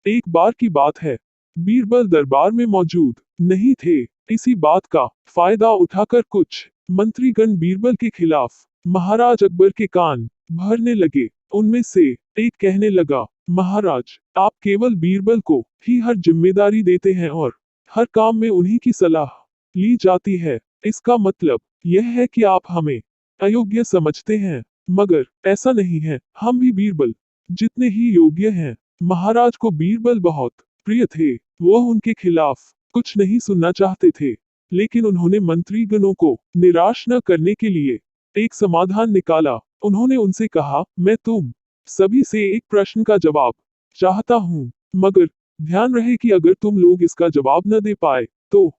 एक बार की बात है, बीरबल दरबार में मौजूद नहीं थे। इसी बात का फायदा उठाकर कुछ मंत्रीगण बीरबल के खिलाफ महाराज अकबर के कान भरने लगे। उनमें से एक कहने लगा, महाराज, आप केवल बीरबल को ही हर जिम्मेदारी देते हैं और हर काम में उन्हीं की सलाह ली जाती है। इसका मतलब यह है कि आप हमें अयोग्य समझते हैं, मगर ऐसा नहीं है। हम भी बीरबल जितने ही योग्य हैं। महाराज को बीरबल बहुत प्रिय थे। वह उनके खिलाफ कुछ नहीं सुनना चाहते थे, लेकिन उन्होंने मंत्रीगणों को निराश न करने के लिए एक समाधान निकाला। उन्होंने उनसे कहा, मैं तुम सभी से एक प्रश्न का जवाब चाहता हूँ, मगर ध्यान रहे कि अगर तुम लोग इसका जवाब न दे पाए तो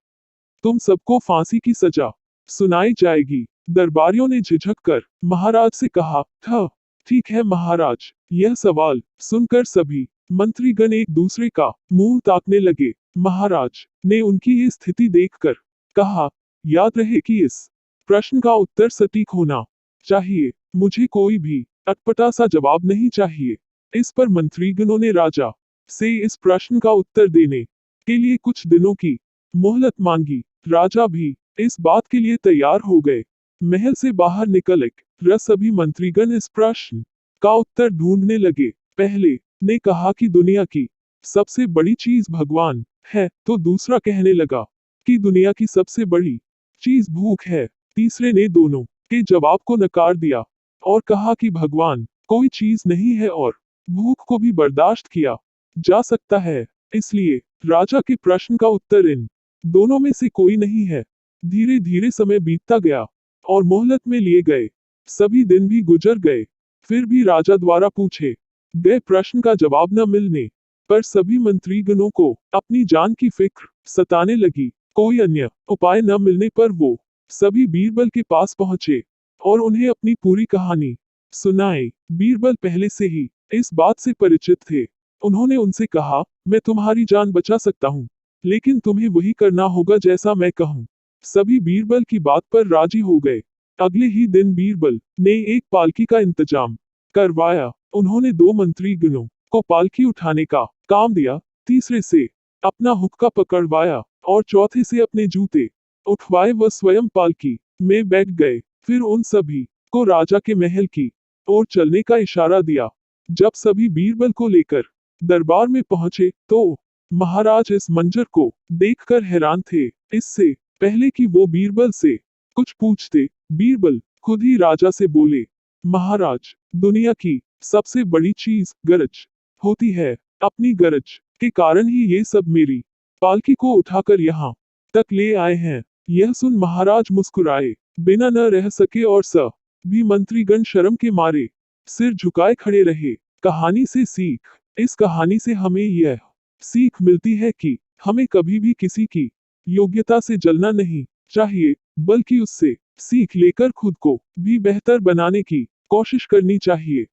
तुम सबको फांसी की सजा सुनाई जाएगी। दरबारियों ने झिझक कर महाराज से कहा, था ठीक है महाराज। यह सवाल सुनकर सभी मंत्रीगण एक दूसरे का मुंह ताकने लगे। महाराज ने उनकी ये स्थिति देखकर कहा, याद रहे कि इस प्रश्न का उत्तर सटीक होना चाहिए। मुझे कोई भी अटपटा सा जवाब नहीं चाहिए। इस पर मंत्रीगणों ने राजा से इस प्रश्न का उत्तर देने के लिए कुछ दिनों की मोहलत मांगी। राजा भी इस बात के लिए तैयार हो गए। महल से बाहर निकल कर सभी मंत्रीगण इस प्रश्न का उत्तर ढूंढने लगे। पहले ने कहा कि दुनिया की सबसे बड़ी चीज भगवान है, तो दूसरा कहने लगा कि दुनिया की सबसे बड़ी चीज भूख है। तीसरे ने दोनों के जवाब को नकार दिया और कहा कि भगवान कोई चीज नहीं है और भूख को भी बर्दाश्त किया जा सकता है। इसलिए राजा के प्रश्न का उत्तर इन दोनों में से कोई नहीं है। धीरे धीरे समय बीतता गया और मोहलत में लिए गए सभी दिन भी गुजर गए। फिर भी राजा द्वारा पूछे गए प्रश्न का जवाब न मिलने पर सभी मंत्रीगणों को अपनी जान की फिक्र सताने लगी। कोई अन्य उपाय न मिलने पर वो सभी बीरबल के पास पहुंचे और उन्हें अपनी पूरी कहानी सुनाई। बीरबल पहले से ही इस बात से परिचित थे। उन्होंने उनसे कहा, मैं तुम्हारी जान बचा सकता हूँ, लेकिन तुम्हें वही करना होगा जैसा मैं कहूँ। सभी बीरबल की बात पर राजी हो गए। अगले ही दिन बीरबल ने एक पालकी का इंतजाम करवाया। उन्होंने दो मंत्रीगणों को पालकी उठाने का काम दिया, तीसरे से अपना हुक्का पकड़वाया और चौथे से अपने जूते उठवाए। वह स्वयं पालकी में बैठ गए। फिर उन सभी को राजा के महल की ओर चलने का इशारा दिया। जब सभी बीरबल को लेकर दरबार में पहुंचे तो महाराज इस मंजर को देखकर हैरान थे। इससे पहले कि वो बीरबल से कुछ पूछते, बीरबल खुद ही राजा से बोले, महाराज, दुनिया की सबसे बड़ी चीज गरज होती है। अपनी गरज के कारण ही ये सब मेरी पालकी को उठाकर यहाँ तक ले आए हैं। यह सुन महाराज मुस्कुराए बिना न रह सके और भी मंत्रीगण शर्म के मारे सिर झुकाए खड़े रहे। कहानी से सीख। इस कहानी से हमें यह सीख मिलती है कि हमें कभी भी किसी की योग्यता से जलना नहीं चाहिए, बल्कि उससे सीख लेकर खुद को भी बेहतर बनाने की कोशिश करनी चाहिए।